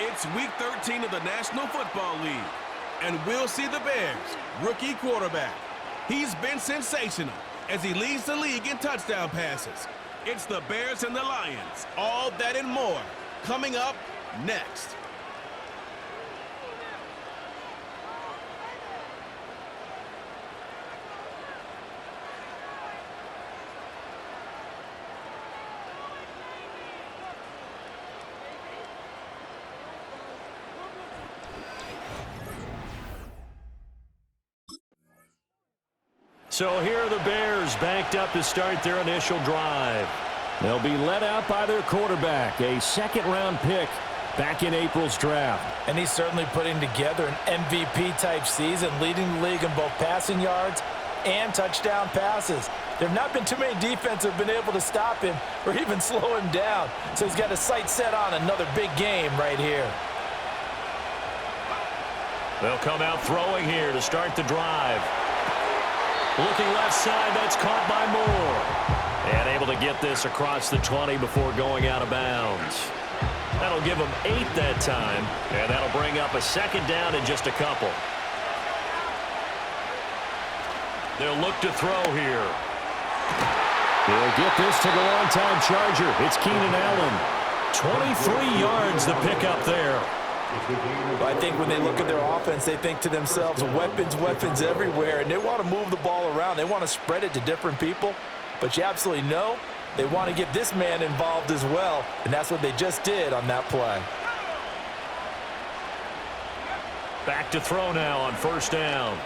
It's Week 13 of the National Football League, and we'll see the Bears' rookie quarterback. He's been sensational as he leads the league in touchdown passes. It's the Bears and the Lions, all that and more, coming up next. So here are the Bears backed up to start their initial drive. They'll be led out by their quarterback, a second-round pick back in April's draft. And he's certainly putting together an MVP-type season, leading the league in both passing yards and touchdown passes. There have not been too many defenses that have been able to stop him or even slow him down. So he's got his sights set on another big game right here. They'll come out throwing here to start the drive. Looking left side, that's caught by Moore. And able to get this across the 20 before going out of bounds. That'll give them 8 that time, and that'll bring up a second down in just a couple. They'll look to throw here. He'll get this to the long-time Charger. It's Keenan Allen. 23 yards the pickup there. I think when they look at their offense, they think to themselves, weapons, weapons everywhere, and they want to move the ball around. They want to spread it to different people, but you absolutely know they want to get this man involved as well, and that's what they just did on that play. Back to throw now on first down.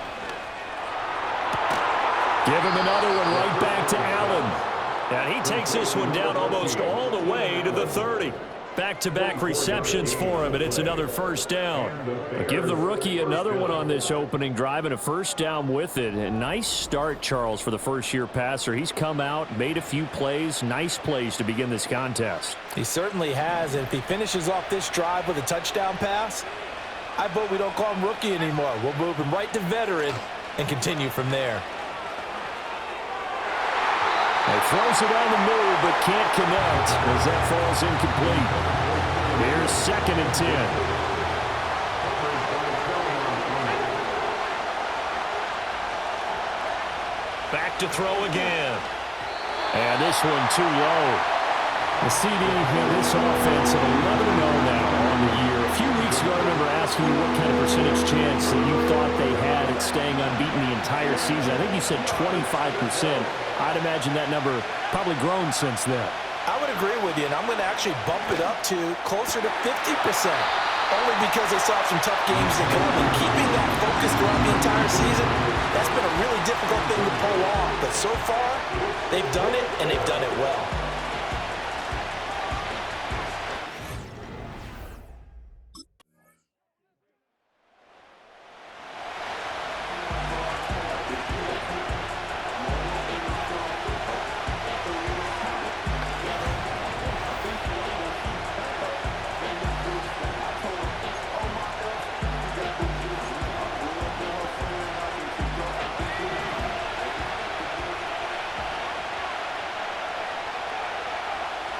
Give him another one right back to Allen. And he takes this one down almost all the way to the 30. Back-to-back receptions for him, and it's another first down. Give the rookie another one on this opening drive and a first down with it. A nice start, Charles, for the first-year passer. He's come out, made a few plays, nice plays to begin this contest. He certainly has, and if he finishes off this drive with a touchdown pass, I vote we don't call him rookie anymore. We'll move him right to veteran and continue from there. He throws it on the move, but can't connect as that falls incomplete. Here's 2nd and 10. Back to throw again. And this one too low. The CD in this offense at 11-0 now on the year. A few weeks ago, I remember asking you what kind of percentage chance that you thought they had at staying unbeaten the entire season. I think you said 25%. I'd imagine that number probably grown since then. I would agree with you, and I'm going to actually bump it up to closer to 50%, only because they saw some tough games to come, and keeping that focus throughout the entire season, that's been a really difficult thing to pull off. But so far, they've done it, and they've done it well.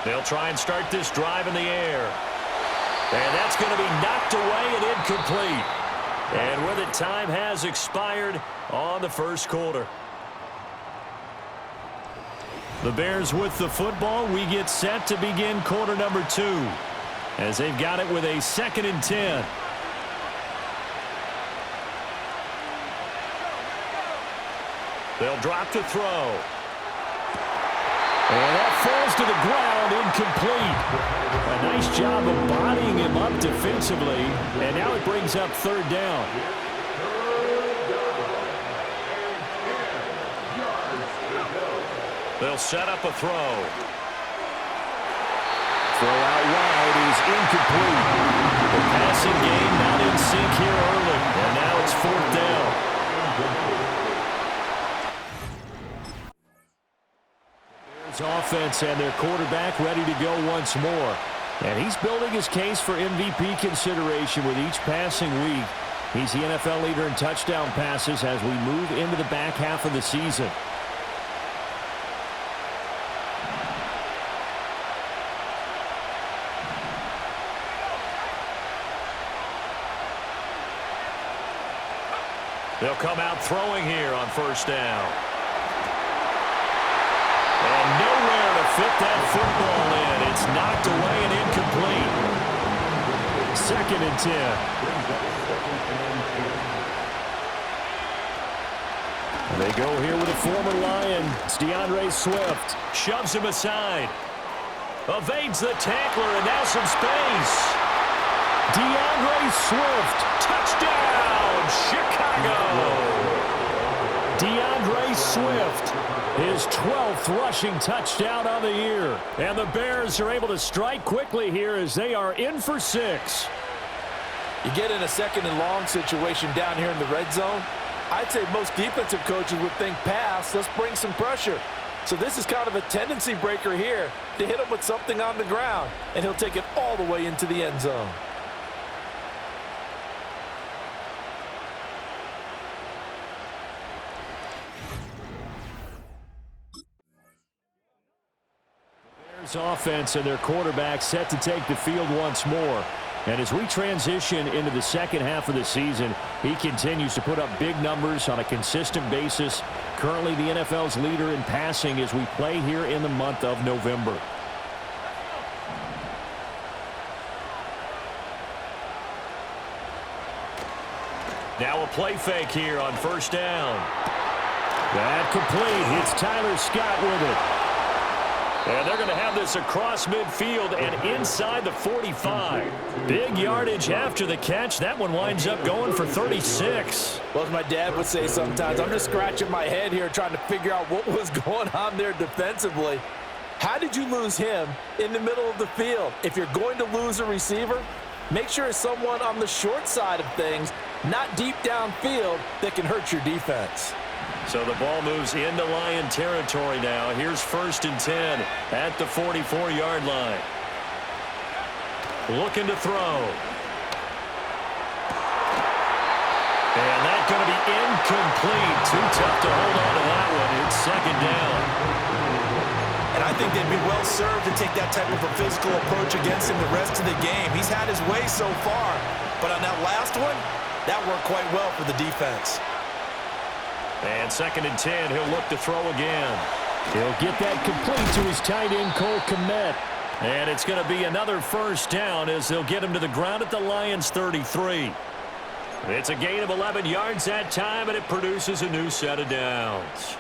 They'll try and start this drive in the air. And that's going to be knocked away and incomplete. And with it, time has expired on the first quarter. The Bears with the football. We get set to begin quarter number 2 as they've got it with a 2nd and 10. They'll drop to throw. And that falls to the ground, incomplete. A nice job of bodying him up defensively, and now it brings up 3rd down. They'll set up a throw. Throw out wide is incomplete. The passing game not in sync here early, and now it's 4th down. Offense and their quarterback ready to go once more. And he's building his case for MVP consideration with each passing week. He's the NFL leader in touchdown passes as we move into the back half of the season. They'll come out throwing here on first down. And nowhere to fit that football in. It's knocked away and incomplete. 2nd and 10. They go here with a former Lion. It's DeAndre Swift. Shoves him aside. Evades the tackler, and now some space. DeAndre Swift. Touchdown, Chicago. DeAndre Swift. His 12th rushing touchdown on the year. And the Bears are able to strike quickly here as they are in for 6. You get in a 2nd and long situation down here in the red zone. I'd say most defensive coaches would think pass, let's bring some pressure. So this is kind of a tendency breaker here to hit him with something on the ground, and he'll take it all the way into the end zone. Bears offense and their quarterback set to take the field once more. And as we transition into the second half of the season, he continues to put up big numbers on a consistent basis. Currently the NFL's leader in passing as we play here in the month of November. Now a play fake here on first down. That complete. It's Tyler Scott with it. And they're going to have this across midfield and inside the 45. Big yardage after the catch. That one winds up going for 36. Well, as my dad would say sometimes, I'm just scratching my head here trying to figure out what was going on there defensively. How did you lose him in the middle of the field? If you're going to lose a receiver, make sure it's someone on the short side of things, not deep downfield, that can hurt your defense. So the ball moves into Lion territory now. Here's 1st and 10 at the 44-yard line. Looking to throw. And that's going to be incomplete. Too tough to hold on to that one. It's 2nd down. And I think they'd be well served to take that type of a physical approach against him the rest of the game. He's had his way so far, but on that last one, that worked quite well for the defense. And 2nd and 10, he'll look to throw again. He'll get that complete to his tight end, Cole Kmet. And it's going to be another first down as they'll get him to the ground at the Lions' 33. It's a gain of 11 yards that time, and it produces a new set of downs.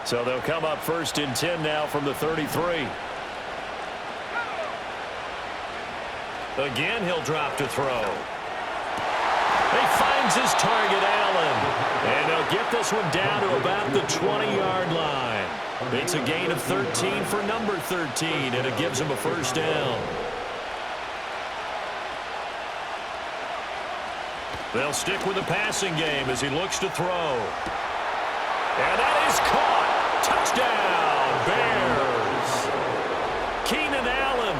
So they'll come up 1st and 10 now from the 33. Again, he'll drop to throw. He finds his target, Allen. And they'll get this one down to about the 20-yard line. It's a gain of 13 for number 13, and it gives him a first down. They'll stick with the passing game as he looks to throw. And that is caught. Touchdown, Bears. Keenan Allen.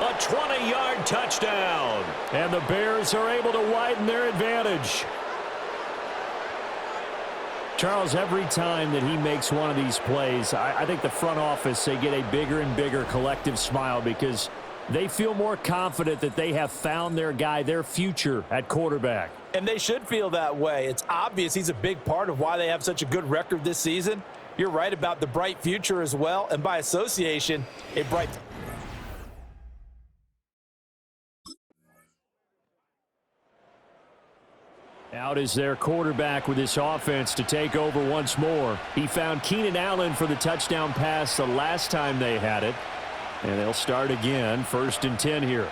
A 20-yard touchdown. And the Bears are able to widen their advantage. Charles, every time that he makes one of these plays, I think the front office, they get a bigger and bigger collective smile because they feel more confident that they have found their guy, their future at quarterback. And they should feel that way. It's obvious he's a big part of why they have such a good record this season. You're right about the bright future as well, and by association, a bright... Out is their quarterback with this offense to take over once more. He found Keenan Allen for the touchdown pass the last time they had it. And they'll start again, 1st and 10 here.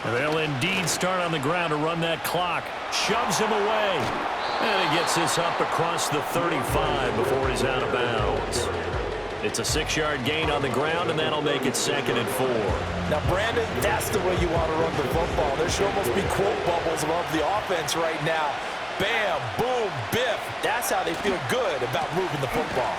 They'll indeed start on the ground to run that clock. Shoves him away. And he gets this up across the 35 before he's out of bounds. It's a 6-yard gain on the ground, and that'll make it 2nd and 4. Now, Brandon, that's the way you want to run the football. There should almost be quote bubbles above the offense right now. Bam, boom, biff. That's how they feel good about moving the football.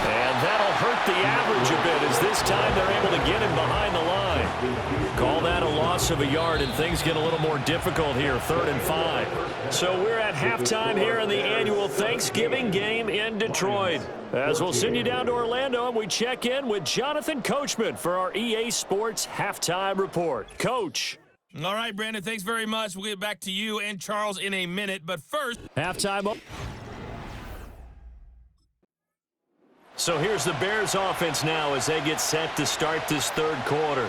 And that'll hurt the average a bit as this time they're able to get him behind the line. Call that a loss of a yard, and things get a little more difficult here, 3rd and 5. So we're at halftime here in the annual Thanksgiving game in Detroit. As we'll send you down to Orlando, and we check in with Jonathan Coachman for our EA Sports Halftime Report. Coach. All right, Brandon, thanks very much. We'll get back to you and Charles in a minute, but first... Halftime. So here's the Bears offense now as they get set to start this 3rd quarter.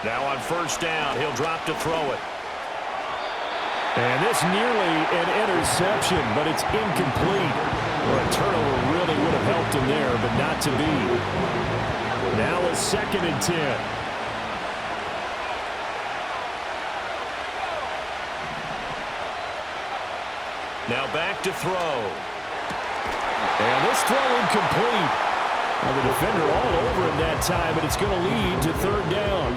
Now on 1st down, he'll drop to throw it. And this nearly an interception, but it's incomplete. Or a turnover really would have helped him there, but not to be. Now a 2nd and 10. Now back to throw. And this throw incomplete. Well, the defender all over him that time, but it's going to lead to 3rd down.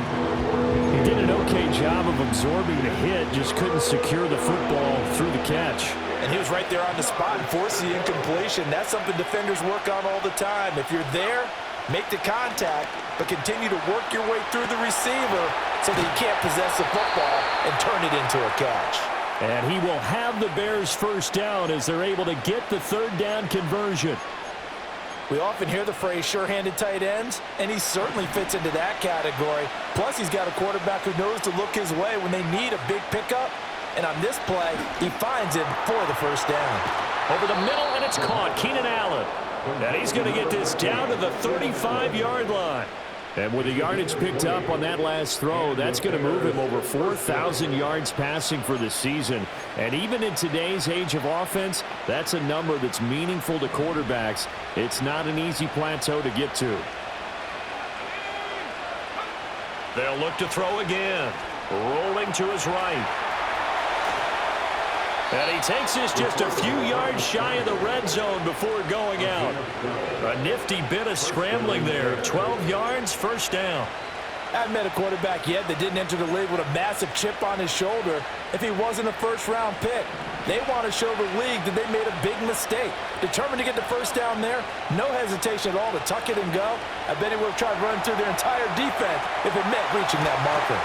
He did an okay job of absorbing the hit, just couldn't secure the football through the catch. And he was right there on the spot and forced the incompletion. That's something defenders work on all the time. If you're there, make the contact, but continue to work your way through the receiver so that you can't possess the football and turn it into a catch. And he will have the Bears 1st down as they're able to get the 3rd down conversion. We often hear the phrase sure-handed tight ends, and he certainly fits into that category. Plus, he's got a quarterback who knows to look his way when they need a big pickup. And on this play, he finds him for the 1st down. Over the middle, and it's caught. Keenan Allen. And he's going to get this down to the 35-yard line. And with the yardage picked up on that last throw, that's going to move him over 4,000 yards passing for the season. And even in today's age of offense, that's a number that's meaningful to quarterbacks. It's not an easy plateau to get to. They'll look to throw again. Rolling to his right. And he takes this just a few yards shy of the red zone before going out. A nifty bit of scrambling there. 12 yards, 1st down. I haven't met a quarterback yet that didn't enter the league with a massive chip on his shoulder if he wasn't a 1st-round pick. They want to show the league that they made a big mistake. Determined to get the 1st down there, no hesitation at all to tuck it and go. I bet he would have tried running through their entire defense if it meant reaching that marker.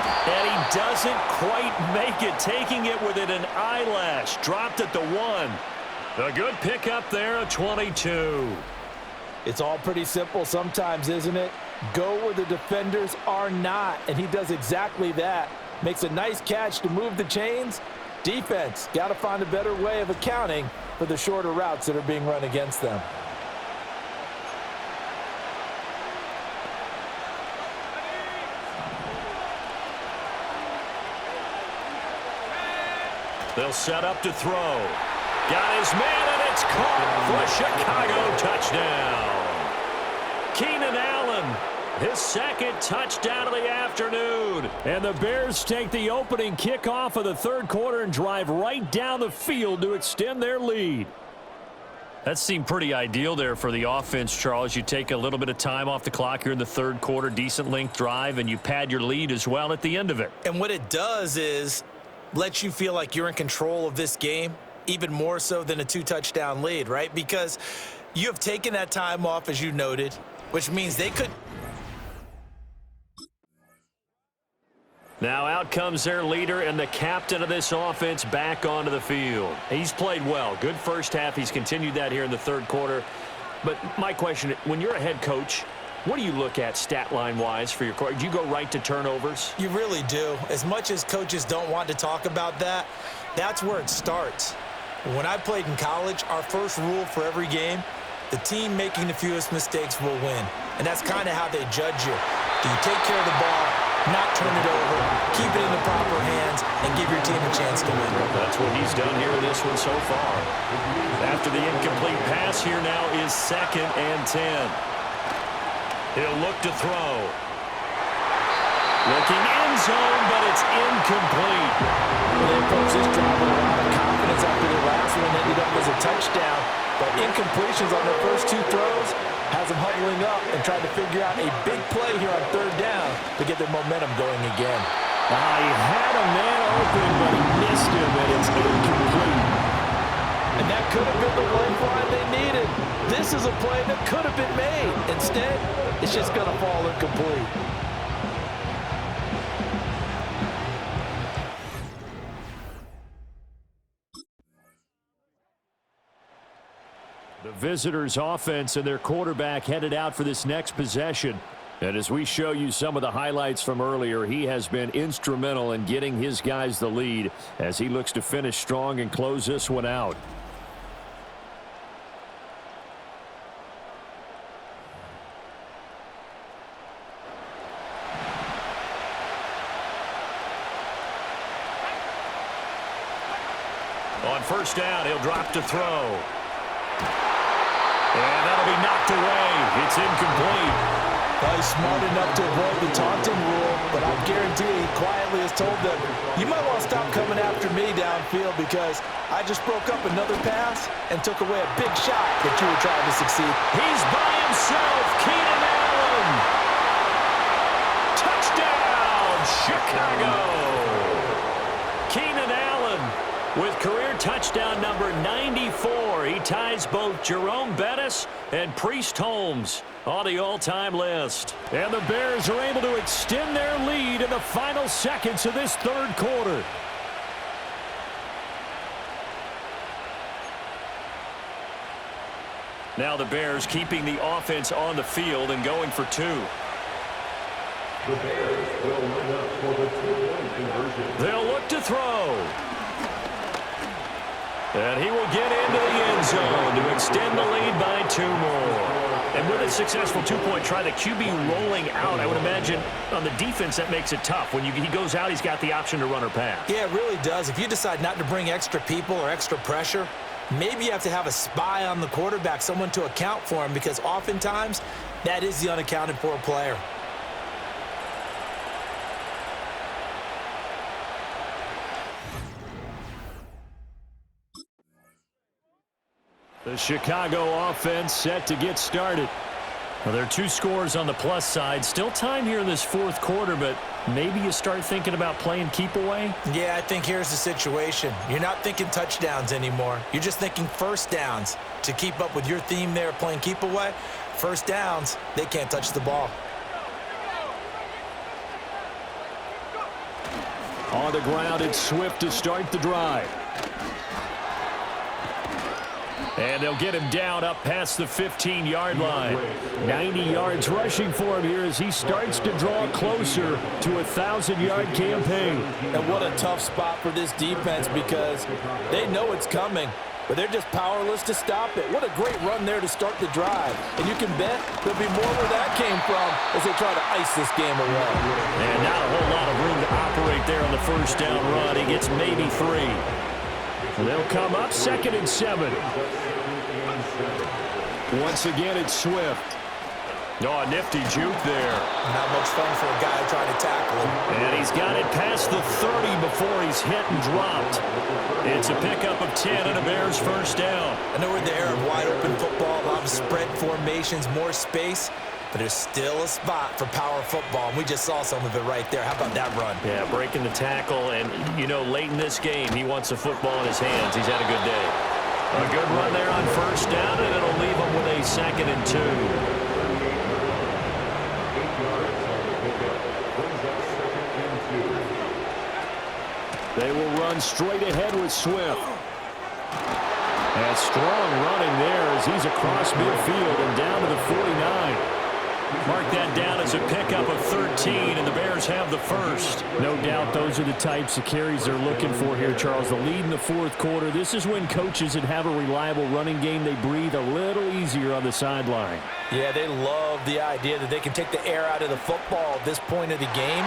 And he doesn't quite make it, taking it within an eyelash. Dropped at the 1. A good pickup there, a 22. It's all pretty simple sometimes, isn't it? Go where the defenders are not, and he does exactly that. Makes a nice catch to move the chains. Defense, got to find a better way of accounting for the shorter routes that are being run against them. They'll set up to throw. Got his man, and it's caught for a Chicago touchdown. Keenan Allen, his 2nd touchdown of the afternoon. And the Bears take the opening kickoff of the 3rd quarter and drive right down the field to extend their lead. That seemed pretty ideal there for the offense, Charles. You take a little bit of time off the clock here in the 3rd quarter, decent length drive, and you pad your lead as well at the end of it. And what it does is lets you feel like you're in control of this game, even more so than a 2-touchdown lead, right? Because you have taken that time off, as you noted, which means they could. Now out comes their leader and the captain of this offense back onto the field. He's played well. Good 1st half. He's continued that here in the 3rd quarter. But my question, when you're a head coach, what do you look at stat line-wise for your quarterback? Do you go right to turnovers? You really do. As much as coaches don't want to talk about that, that's where it starts. When I played in college, our first rule for every game, the team making the fewest mistakes will win. And that's kind of how they judge you. Do you take care of the ball, not turn it over, keep it in the proper hands, and give your team a chance to win? That's what he's done here in this one so far. After the incomplete pass, here now is 2nd and 10. He'll look to throw. Looking end zone, but it's incomplete. They approach this drive with a lot of confidence after the last one ended up as a a touchdown, but incompletions on their first 2 throws has them huddling up and trying to figure out a big play here on 3rd down to get their momentum going again. He had a man open, but he missed him, and it's incomplete. And that could have been the lifeline they needed. This is a play that could have been made. Instead, it's just going to fall incomplete. The visitors' offense and their quarterback headed out for this next possession. And as we show you some of the highlights from earlier, he has been instrumental in getting his guys the lead as he looks to finish strong and close this one out. On 1st down, he'll drop to throw. And that'll be knocked away. It's incomplete. Well, he's smart enough to avoid the taunting rule, but I guarantee he quietly has told them, you might want to stop coming after me downfield because I just broke up another pass and took away a big shot that you were trying to succeed. He's by himself. Keenan Allen. Touchdown, Chicago. Keenan Allen with career touchdown number 94. He ties both Jerome Bettis and Priest Holmes on the all-time list. And the Bears are able to extend their lead in the final seconds of this 3rd quarter. Now the Bears keeping the offense on the field and going for 2. The Bears will line up for the 2-point conversion. They'll look to throw. And he will get into the end zone to extend the lead by 2 more. And with a successful 2-point try, the QB rolling out, I would imagine on the defense that makes it tough. When he goes out, he's got the option to run or pass. Yeah, it really does. If you decide not to bring extra people or extra pressure, maybe you have to have a spy on the quarterback, someone to account for him, because oftentimes that is the unaccounted for player. The Chicago offense set to get started. Well, there are 2 scores on the plus side. Still time here in this 4th quarter, but maybe you start thinking about playing keep away? Yeah, I think here's the situation. You're not thinking touchdowns anymore. You're just thinking 1st downs. To keep up with your theme there, playing keep away, 1st downs, they can't touch the ball. On the ground, it's Swift to start the drive. And they'll get him down up past the 15-yard line. 90 yards rushing for him here as he starts to draw closer to a 1,000-yard campaign. And what a tough spot for this defense because they know it's coming, but they're just powerless to stop it. What a great run there to start the drive. And you can bet there'll be more where that came from as they try to ice this game away. And not a whole lot of room to operate there on the 1st down run. He gets maybe 3. They'll come up 2nd and 7. Once again, it's Swift. Oh, a nifty juke there. Not much fun for a guy trying to tackle him. And he's got it past the 30 before he's hit and dropped. It's a pickup of 10 and a Bears 1st down. I know we're in the era of wide-open football, a lot of spread formations, more space, but there's still a spot for power football, and we just saw some of it right there. How about that run? Yeah, breaking the tackle, and, you know, late in this game, he wants the football in his hands. He's had a good day. A good run there on 1st down, and it'll leave him with a 2nd and 2. They will run straight ahead with Swift. And strong running there as he's across midfield and down to the 49. Mark that down as a pickup of 13, and the Bears have the 1st. No doubt those are the types of carries they're looking for here, Charles. The lead in the 4th quarter. This is when coaches that have a reliable running game, they breathe a little easier on the sideline. Yeah, they love the idea that they can take the air out of the football at this point of the game.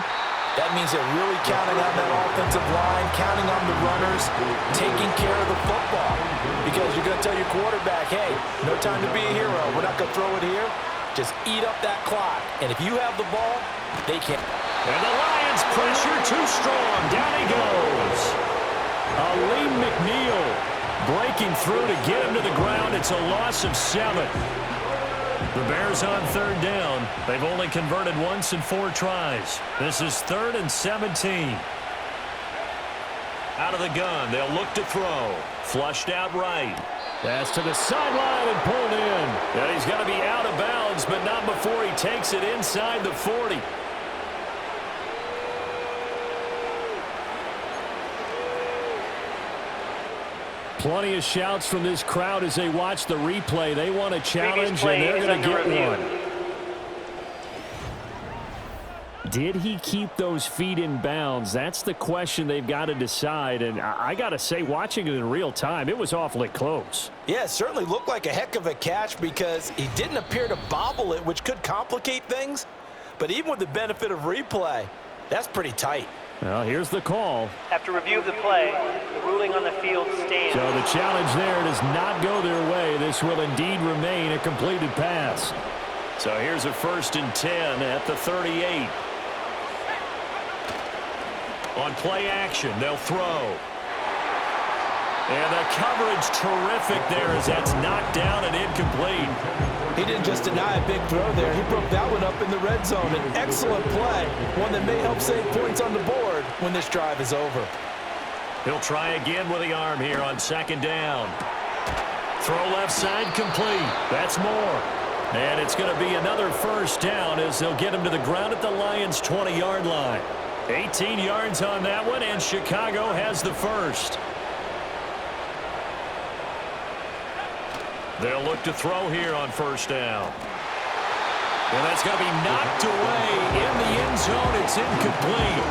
That means they're really counting on that offensive line, counting on the runners, taking care of the football. Because you're going to tell your quarterback, hey, no time to be a hero. We're not going to throw it here. Just eat up that clock. And if you have the ball, they can't. And the Lions pressure too strong. Down he goes. Aleem McNeil Breaking through to get him to the ground. It's a loss of 7. The Bears on third down. They've only converted once in 4 tries. This is 3rd and 17. Out of the gun. They'll look to throw. Flushed out right. Pass to the sideline and pulled in. And he's going to be out of bounds, but not before he takes it inside the 40. Plenty of shouts from this crowd as they watch the replay. They want a challenge, and they're going to get one. Did he keep those feet in bounds? That's the question they've got to decide. And I got to say, watching it in real time, it was awfully close. Yeah, it certainly looked like a heck of a catch because he didn't appear to bobble it, which could complicate things. But even with the benefit of replay, that's pretty tight. Well, here's the call. After review of the play, the ruling on the field stands. So the challenge there does not go their way. This will indeed remain a completed pass. So here's a 1st and 10 at the 38. On play action, they'll throw. And the coverage terrific there as that's knocked down and incomplete. He didn't just deny a big throw there. He broke that one up in the red zone. An excellent play, one that may help save points on the board when this drive is over. He'll try again with the arm here on 2nd down. Throw left side complete. That's more. And it's going to be another 1st down as they'll get him to the ground at the Lions' 20-yard line. 18 yards on that one, and Chicago has the 1st. They'll look to throw here on 1st down. And that's going to be knocked away in the end zone. It's incomplete.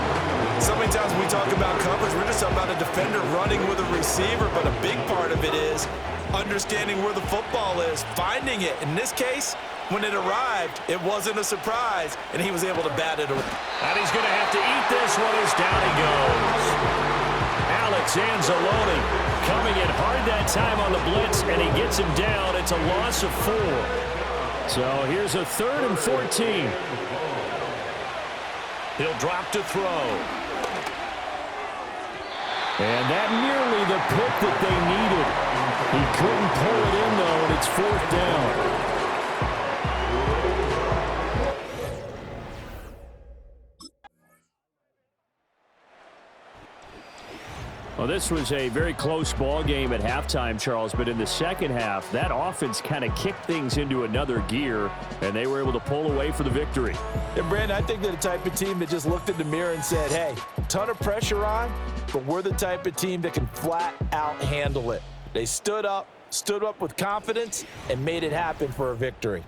So many times when we talk about coverage, we're just talking about a defender running with a receiver, but a big part of it is understanding where the football is, finding it. In this case, when it arrived, it wasn't a surprise, and he was able to bat it away. And he's going to have to eat this one as down he goes. Alex Anzalone coming in hard that time on the blitz, and he gets him down. It's a loss of 4. So here's a 3rd and 14. He'll drop to throw. And that nearly the pick that they needed. He couldn't pull it in, though, and it's 4th down. Well, this was a very close ball game at halftime, Charles, but in the second half, that offense kind of kicked things into another gear, and they were able to pull away for the victory. And, Brandon, I think they're the type of team that just looked in the mirror and said, hey, ton of pressure on, but we're the type of team that can flat out handle it. They stood up with confidence, and made it happen for a victory.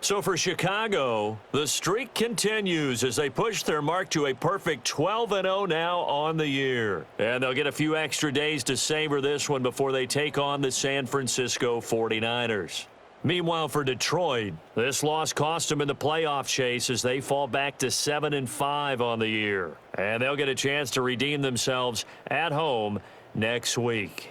So for Chicago, the streak continues as they push their mark to a perfect 12-0 now on the year. And they'll get a few extra days to savor this one before they take on the San Francisco 49ers. Meanwhile, for Detroit, this loss cost them in the playoff chase as they fall back to 7-5 on the year. And they'll get a chance to redeem themselves at home next week.